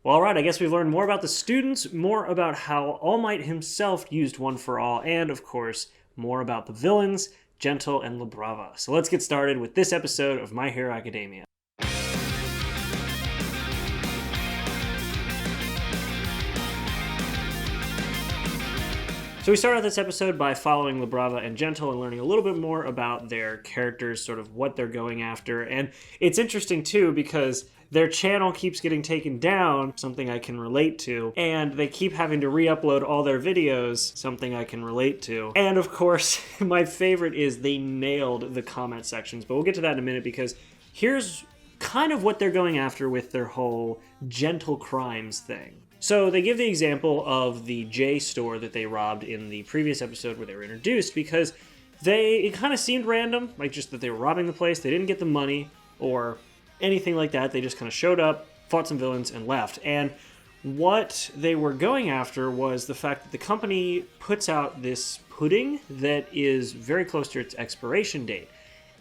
Well, alright, I guess we've learned more about the students, more about how All Might himself used One for All, and of course, more about the villains, Gentle and La Brava. So let's get started with this episode of My Hero Academia. So we start out this episode by following La Brava and Gentle and learning a little bit more about their characters, sort of what they're going after. And it's interesting too because their channel keeps getting taken down, something I can relate to, and they keep having to re-upload all their videos, something I can relate to. And of course, my favorite is they nailed the comment sections, but we'll get to that in a minute because here's kind of what they're going after with their whole gentle crimes thing. So they give the example of the J store that they robbed in the previous episode where they were introduced because it kind of seemed random, like just that they were robbing the place, they didn't get the money or anything like that. They just kind of showed up, fought some villains, and left. And what they were going after was the fact that the company puts out this pudding that is very close to its expiration date.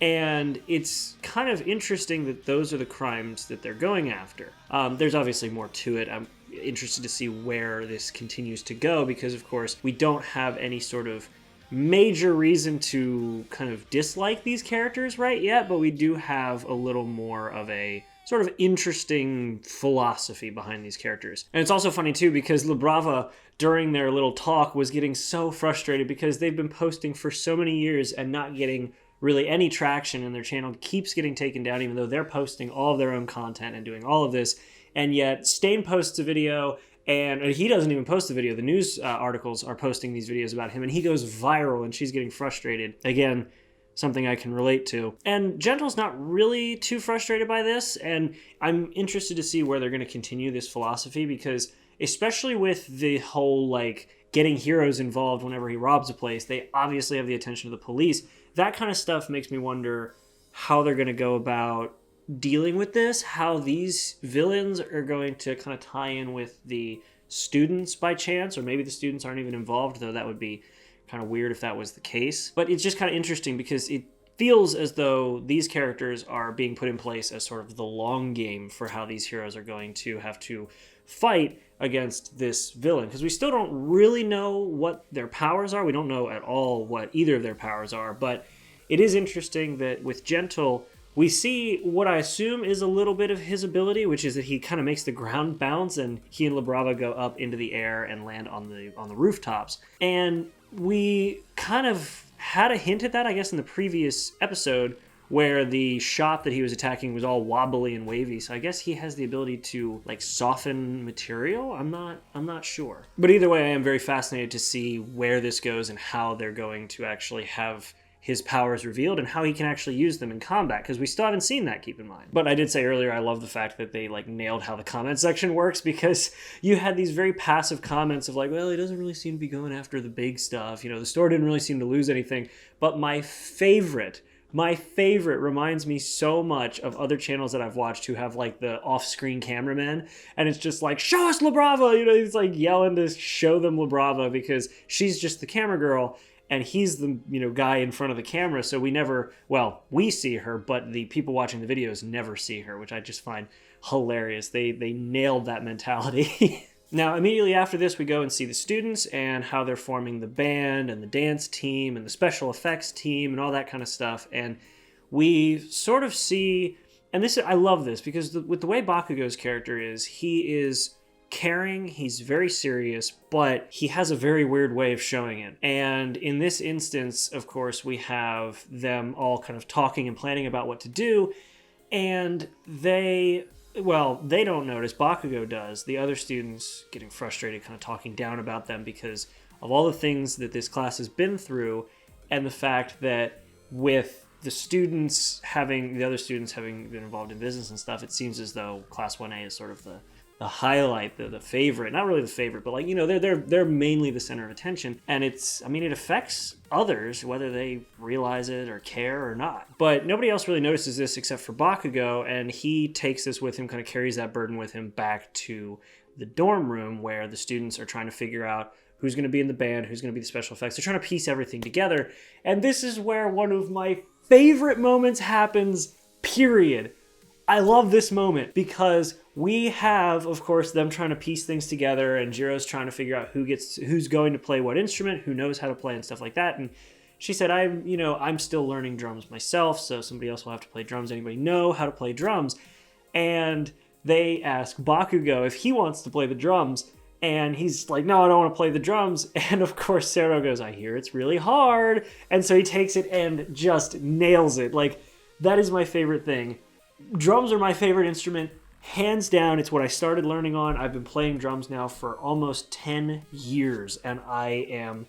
And it's kind of interesting that those are the crimes that they're going after. There's obviously more to it. I'm interested to see where this continues to go because, of course, we don't have any sort of major reason to kind of dislike these characters right yet, but we do have a little more of a sort of interesting philosophy behind these characters. And it's also funny, too, because La Brava, during their little talk, was getting so frustrated because they've been posting for so many years and not getting really any traction, and their channel keeps getting taken down even though they're posting all of their own content and doing all of this. And yet Stain posts a video, and he doesn't even post the video. The news articles are posting these videos about him, and he goes viral, and she's getting frustrated. Again, something I can relate to. And Gentle's not really too frustrated by this, and I'm interested to see where they're going to continue this philosophy because especially with the whole, like, getting heroes involved whenever he robs a place, they obviously have the attention of the police. That kind of stuff makes me wonder how they're going to go about dealing with this, how these villains are going to kind of tie in with the students by chance, or maybe the students aren't even involved, though that would be kind of weird if that was the case. But it's just kind of interesting because it feels as though these characters are being put in place as sort of the long game for how these heroes are going to have to fight against this villain, because we still don't really know what their powers are. We don't know at all what either of their powers are, but it is interesting that with Gentle, we see what I assume is a little bit of his ability, which is that he kind of makes the ground bounce, and he and La Brava go up into the air and land on the rooftops. And we kind of had a hint at that, I guess, in the previous episode, where the shop that he was attacking was all wobbly and wavy. So I guess he has the ability to, like, soften material. I'm not sure. But either way, I am very fascinated to see where this goes and how they're going to actually have his powers revealed and how he can actually use them in combat, because we still haven't seen that, keep in mind. But I did say earlier, I love the fact that they, like, nailed how the comment section works, because you had these very passive comments of like, well, he doesn't really seem to be going after the big stuff. You know, the store didn't really seem to lose anything. But my favorite reminds me so much of other channels that I've watched who have, like, the off-screen cameramen, and it's just like, show us La Brava! You know, he's like yelling to show them La Brava because she's just the camera girl, and he's the, you know, guy in front of the camera, so we see her, but the people watching the videos never see her, which I just find hilarious. They nailed that mentality. Now, immediately after this, we go and see the students and how they're forming the band and the dance team and the special effects team and all that kind of stuff. And we sort of see, and I love this because with the way Bakugo's character is, he is caring, he's very serious, but he has a very weird way of showing it. And in this instance, of course, we have them all kind of talking and planning about what to do, and they don't notice. Bakugo does. The other students getting frustrated, kind of talking down about them because of all the things that this class has been through, and the fact that with the other students having been involved in business and stuff, it seems as though Class 1A is sort of the highlight, the favorite. Not really the favorite, but, like, you know, they're mainly the center of attention. And it affects others, whether they realize it or care or not. But nobody else really notices this except for Bakugo, and he takes this with him, kind of carries that burden with him back to the dorm room where the students are trying to figure out who's going to be in the band, who's going to be the special effects. They're trying to piece everything together. And this is where one of my favorite moments happens, period. I love this moment because we have, of course, them trying to piece things together, and Jiro's trying to figure out who's going to play what instrument, who knows how to play and stuff like that. And she said, I'm still learning drums myself, so somebody else will have to play drums. Anybody know how to play drums? And they ask Bakugo if he wants to play the drums. And he's like, no, I don't want to play the drums. And of course, Sero goes, I hear it's really hard. And so he takes it and just nails it. Like, that is my favorite thing. Drums are my favorite instrument. Hands down, it's what I started learning on. I've been playing drums now for almost 10 years. And I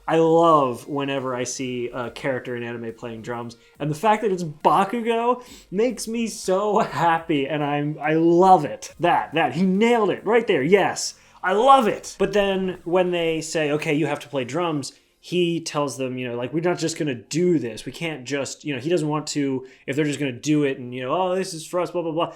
love whenever I see a character in anime playing drums. And the fact that it's Bakugo makes me so happy. And I love it. That, he nailed it right there. Yes. I love it. But then when they say, okay, you have to play drums, he tells them, like, we're not just going to do this. We can't just, he doesn't want to, if they're just going to do it and, oh, this is for us, blah, blah, blah.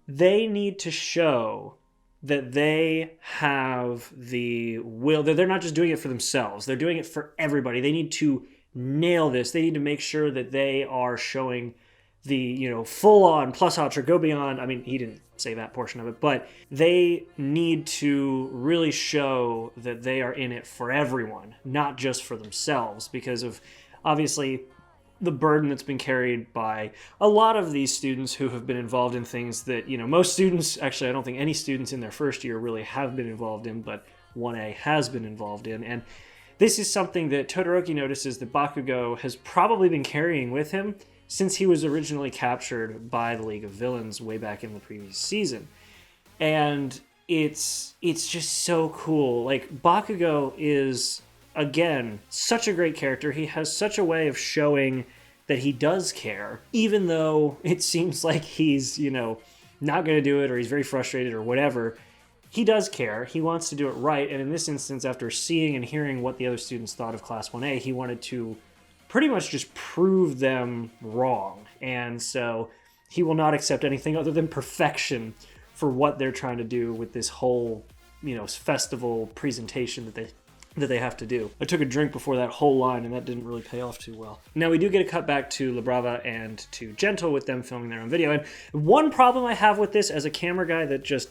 They need to show that they have the will, that they're not just doing it for themselves. They're doing it for everybody. They need to nail this. They need to make sure that they are showing the, full-on plus ultra, go beyond. I mean, he didn't say that portion of it, but they need to really show that they are in it for everyone, not just for themselves, because of, obviously, the burden that's been carried by a lot of these students who have been involved in things that, most students, actually, I don't think any students in their first year really have been involved in, but 1A has been involved in. And this is something that Todoroki notices that Bakugo has probably been carrying with him since he was originally captured by the League of Villains way back in the previous season. And it's just so cool. Like, Bakugo is, again, such a great character. He has such a way of showing that he does care, even though it seems like he's, not going to do it, or he's very frustrated or whatever. He does care. He wants to do it right. And in this instance, after seeing and hearing what the other students thought of Class 1A, he wanted to pretty much just prove them wrong. And so he will not accept anything other than perfection for what they're trying to do with this whole, festival presentation that they have to do. I took a drink before that whole line, and that didn't really pay off too well. Now, we do get a cut back to Brava and to Gentle with them filming their own video. And one problem I have with this as a camera guy that just,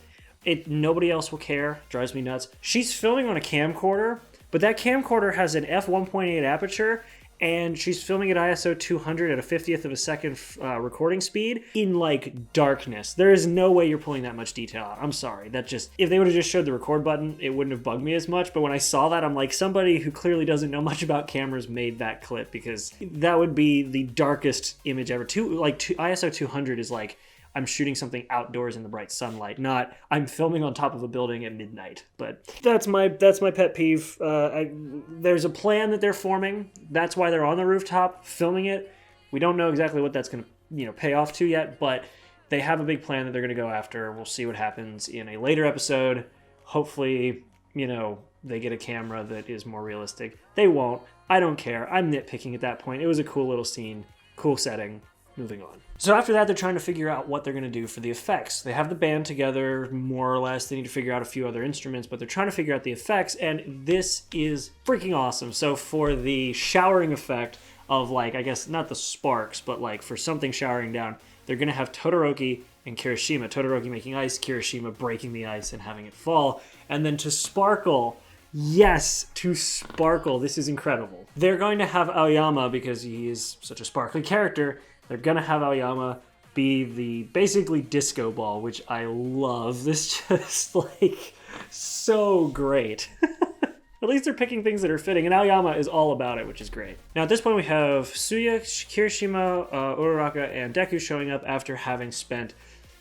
nobody else will care, drives me nuts. She's filming on a camcorder, but that camcorder has an f1.8 aperture, and she's filming at ISO 200 at a 50th of a second recording speed in, like, darkness. There is no way you're pulling that much detail out. I'm sorry. That just, if they would have just showed the record button, it wouldn't have bugged me as much. But when I saw that, I'm like, somebody who clearly doesn't know much about cameras made that clip, because that would be the darkest image ever. ISO 200 is like, I'm shooting something outdoors in the bright sunlight, not I'm filming on top of a building at midnight. But that's my pet peeve. There's a plan that they're forming. That's why they're on the rooftop filming it. We don't know exactly what that's going to pay off to yet, but they have a big plan that they're going to go after. We'll see what happens in a later episode. Hopefully, they get a camera that is more realistic. They won't. I don't care. I'm nitpicking at that point. It was a cool little scene, cool setting. Moving on. So after that, they're trying to figure out what they're going to do for the effects. They have the band together, more or less. They need to figure out a few other instruments, but they're trying to figure out the effects, and this is freaking awesome. So for the showering effect of, like, I guess not the sparks, but like for something showering down, they're going to have Todoroki and Kirishima. Todoroki making ice, Kirishima breaking the ice and having it fall. And then to sparkle, yes, to sparkle. This is incredible. They're going to have Aoyama, because he is such a sparkly character, they're going to have Aoyama be the basically disco ball, which I love. This just, like, so great. At least they're picking things that are fitting, and Aoyama is all about it, which is great. Now, at this point, we have Suya, Kirishima, Uraraka, and Deku showing up after having spent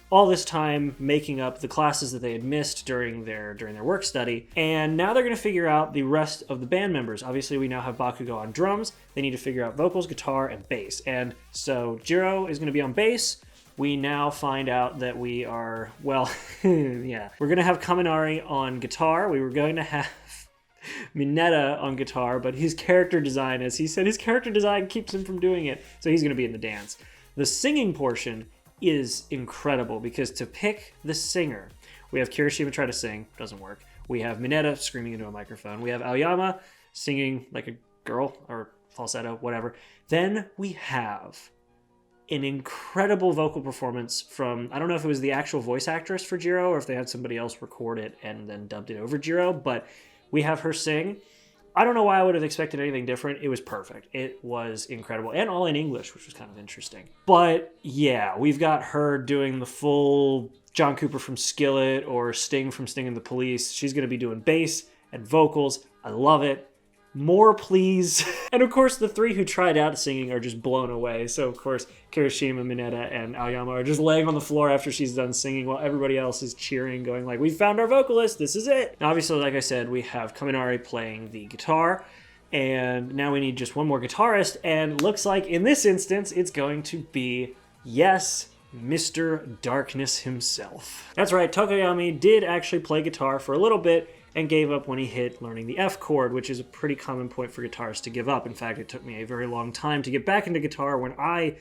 all this time making up the classes that they had missed during their work study. And now they're going to figure out the rest of the band members. Obviously, we now have Bakugo on drums. They need to figure out vocals, guitar, and bass. And so Jiro is going to be on bass. We now find out that we are, well, yeah. We're going to have Kaminari on guitar. We were going to have Mineta on guitar, but his character design, as he said, his character design keeps him from doing it. So he's going to be in the dance. The singing portion is incredible, because to pick the singer, we have Kirishima try to sing, doesn't work. We have Mineta screaming into a microphone. We have Aoyama singing like a girl, or falsetto, whatever. Then we have an incredible vocal performance from, I don't know if it was the actual voice actress for Jiro or if they had somebody else record it and then dubbed it over Jiro, but we have her sing. I don't know why I would have expected anything different. It was perfect. It was incredible. And all in English, which was kind of interesting. But yeah, we've got her doing the full John Cooper from Skillet or Sting from Sting and the Police. She's going to be doing bass and vocals. I love it. More, please. And of course, the three who tried out singing are just blown away. So of course, Kirishima, Mineta, and Aoyama are just laying on the floor after she's done singing while everybody else is cheering, going like, we found our vocalist, this is it. And obviously, like I said, we have Kaminari playing the guitar, and now we need just one more guitarist, and looks like in this instance, it's going to be, yes, Mr. Darkness himself. That's right, Tokoyami did actually play guitar for a little bit, and gave up when he hit learning the F chord, which is a pretty common point for guitarists to give up. In fact, it took me a very long time to get back into guitar when I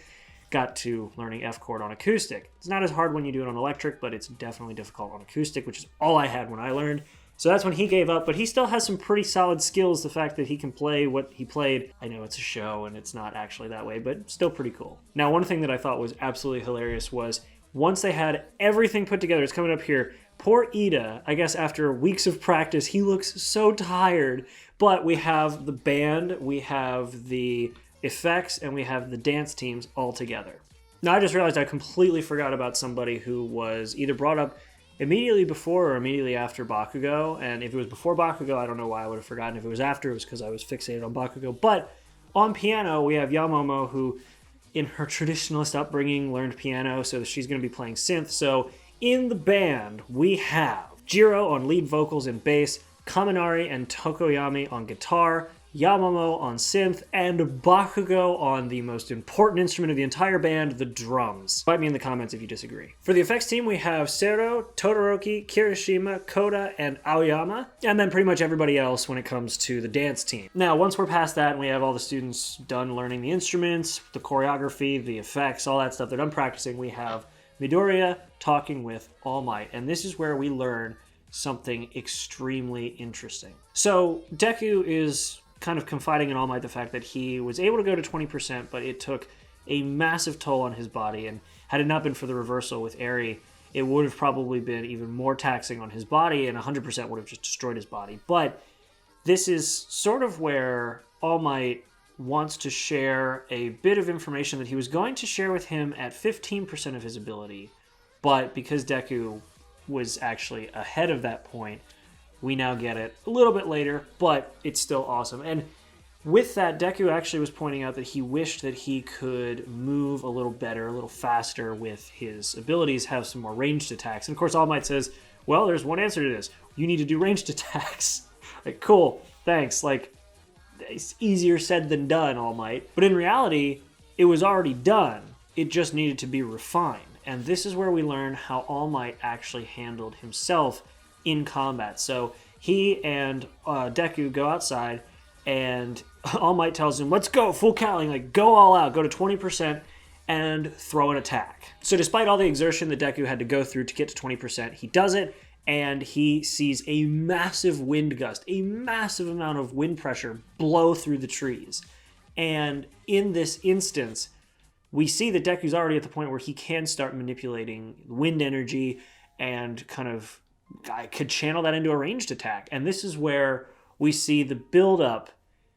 got to learning F chord on acoustic. It's not as hard when you do it on electric, but it's definitely difficult on acoustic, which is all I had when I learned. So that's when he gave up, but he still has some pretty solid skills. The fact that he can play what he played, I know it's a show and it's not actually that way, but still pretty cool. Now, one thing that I thought was absolutely hilarious was once they had everything put together, it's coming up here, poor Ida, I guess after weeks of practice, he looks so tired. But we have the band, we have the effects, and we have the dance teams all together. Now, I just realized I completely forgot about somebody who was either brought up immediately before or immediately after Bakugo. And if it was before Bakugo, I don't know why I would have forgotten. If it was after, it was because I was fixated on Bakugo. But on piano, we have Yamomo, who in her traditionalist upbringing learned piano, so she's going to be playing synth. So in the band, we have Jiro on lead vocals and bass, Kaminari and Tokoyami on guitar, Yamomo on synth, and Bakugo on the most important instrument of the entire band, the drums. Fight me in the comments if you disagree. For the effects team, we have Sero, Todoroki, Kirishima, Koda, and Aoyama, and then pretty much everybody else when it comes to the dance team. Now, once we're past that and we have all the students done learning the instruments, the choreography, the effects, all that stuff, they're done practicing, we have Midoriya talking with All Might, and this is where we learn something extremely interesting. So Deku is kind of confiding in All Might the fact that he was able to go to 20%, but it took a massive toll on his body, and had it not been for the reversal with Eri, it would have probably been even more taxing on his body, and 100% would have just destroyed his body. But this is sort of where All Might wants to share a bit of information that he was going to share with him at 15% of his ability, but because Deku was actually ahead of that point, we now get it a little bit later, but it's still awesome. And with that, Deku actually was pointing out that he wished that he could move a little better, a little faster with his abilities, have some more ranged attacks. And of course, All Might says, well, there's one answer to this. You need to do ranged attacks. Like, cool, thanks. Like, it's easier said than done, All Might. But in reality, it was already done. It just needed to be refined. And this is where we learn how All Might actually handled himself in combat. So he and Deku go outside, and All Might tells him, let's go, full cowling, like go all out, go to 20% and throw an attack. So despite all the exertion that Deku had to go through to get to 20%, he does it, and he sees a massive wind gust, a massive amount of wind pressure blow through the trees. And in this instance, we see that Deku's already at the point where he can start manipulating wind energy and kind of could channel that into a ranged attack. And this is where we see the build-up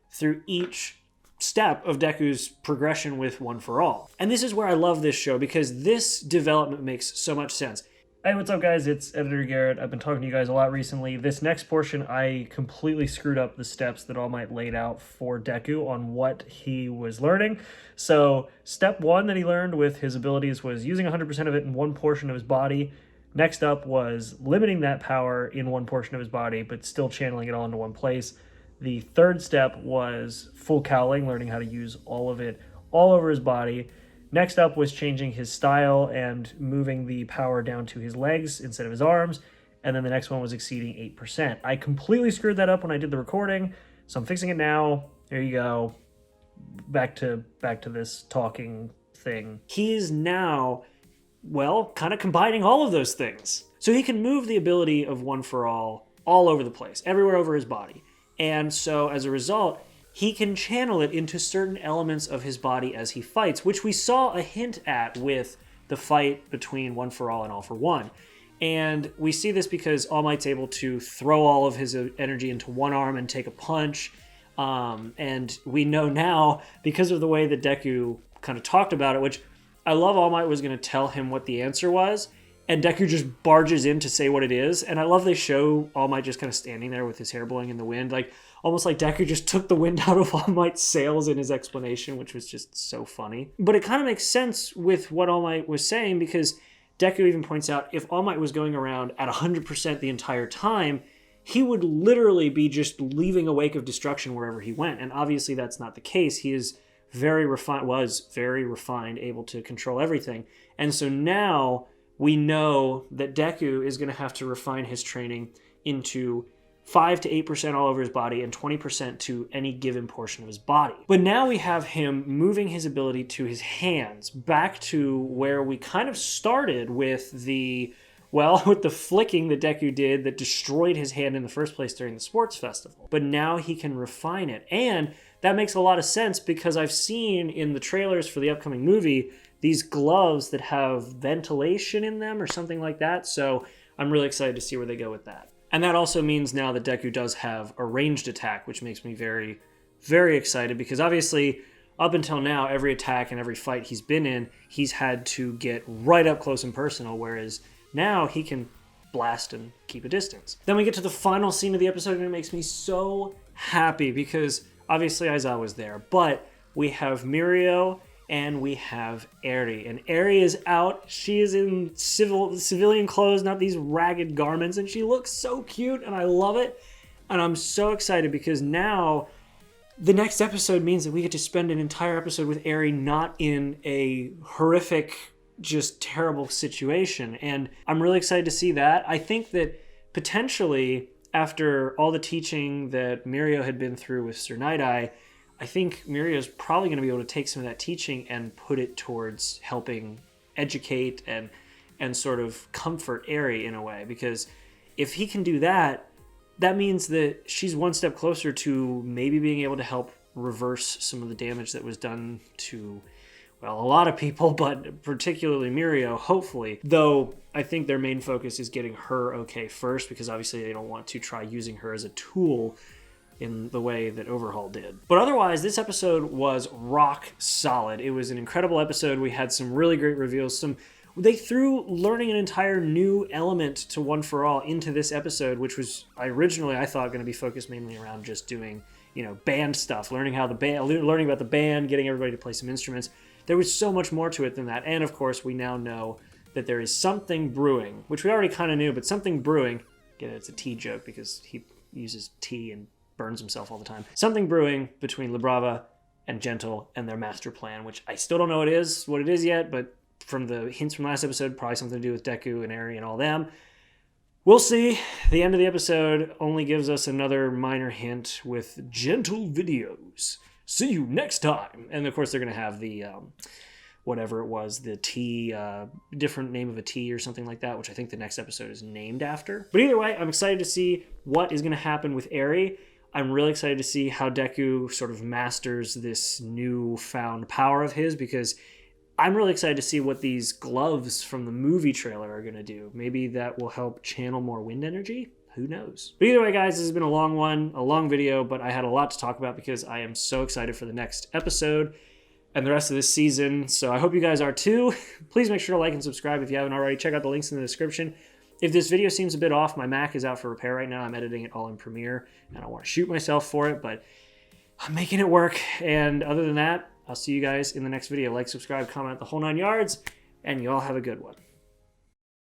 through each step of Deku's progression with One for All. And this is where I love this show, because this development makes so much sense. Hey, what's up, guys? It's Editor Garrett. I've been talking to you guys a lot recently. This next portion, I completely screwed up the steps that All Might laid out for Deku on what he was learning. So step one that he learned with his abilities was using 100% of it in one portion of his body. Next up was limiting that power in one portion of his body, but still channeling it all into one place. The third step was full cowling, learning how to use all of it all over his body. Next up was changing his style and moving the power down to his legs instead of his arms. And then the next one was exceeding 8%. I completely screwed that up when I did the recording, so I'm fixing it now. There you go. Back to this talking thing. He's now, well, kind of combining all of those things. So he can move the ability of One for All over the place, everywhere over his body. And so as a result, he can channel it into certain elements of his body as he fights, which we saw a hint at with the fight between One for All and All for One. And we see this because All Might's able to throw all of his energy into one arm and take a punch. And we know now, because of the way that Deku kind of talked about it, which I love, All Might was going to tell him what the answer was, and Deku just barges in to say what it is. And I love they show All Might just kind of standing there with his hair blowing in the wind, like almost like Deku just took the wind out of All Might's sails in his explanation, which was just so funny. But it kind of makes sense with what All Might was saying, because Deku even points out if All Might was going around at 100% the entire time, he would literally be just leaving a wake of destruction wherever he went. And obviously that's not the case. He is was very refined, able to control everything. And so now we know that Deku is going to have to refine his training into 5 to 8% all over his body and 20% to any given portion of his body. But now we have him moving his ability to his hands, back to where we kind of started with with the flicking that Deku did that destroyed his hand in the first place during the sports festival. But now he can refine it. And that makes a lot of sense, because I've seen in the trailers for the upcoming movie these gloves that have ventilation in them or something like that. So I'm really excited to see where they go with that. And that also means now that Deku does have a ranged attack, which makes me very, very excited, because obviously up until now, every attack and every fight he's been in, he's had to get right up close and personal, whereas now he can blast and keep a distance. Then we get to the final scene of the episode, and it makes me so happy because obviously Aizawa was there, but we have Mirio and we have Eri. And Eri is out. She is in civilian clothes, not these ragged garments, and she looks so cute, and I love it. And I'm so excited because now the next episode means that we get to spend an entire episode with Eri not in a horrific, just terrible situation. And I'm really excited to see that. I think that potentially after all the teaching that Mirio had been through with Sir Night-Eye, I think Mirio's probably going to be able to take some of that teaching and put it towards helping educate and sort of comfort Eri in a way. Because if he can do that, that means that she's one step closer to maybe being able to help reverse some of the damage that was done to, well, a lot of people, but particularly Mirio, hopefully. Though I think their main focus is getting her okay first, because obviously they don't want to try using her as a tool in the way that Overhaul did. But otherwise, this episode was rock solid. It was an incredible episode. We had some really great reveals. They threw learning an entire new element to One for All into this episode, which was originally, I thought, going to be focused mainly around just doing, band stuff, learning about the band, getting everybody to play some instruments. There was so much more to it than that. And of course, we now know that there is something brewing, which we already kind of knew, but something brewing. Again, it's a tea joke because he uses tea and burns himself all the time. Something brewing between Brava and Gentle and their master plan, which I still don't know what it is yet, but from the hints from last episode, probably something to do with Deku and Eri and all them. We'll see. The end of the episode only gives us another minor hint with Gentle videos. See you next time. And of course, they're going to have the, whatever it was, the tea, different name of a tea or something like that, which I think the next episode is named after. But either way, I'm excited to see what is going to happen with Eri. I'm really excited to see how Deku sort of masters this newfound power of his, because I'm really excited to see what these gloves from the movie trailer are going to do. Maybe that will help channel more wind energy. Who knows? But either way, guys, this has been a long video, but I had a lot to talk about because I am so excited for the next episode and the rest of this season. So I hope you guys are too. Please make sure to like and subscribe if you haven't already. Check out the links in the description. If this video seems a bit off, my Mac is out for repair right now. I'm editing it all in Premiere, and I want to shoot myself for it, but I'm making it work. And other than that, I'll see you guys in the next video. Like, subscribe, comment, the whole 9 yards, and you all have a good one.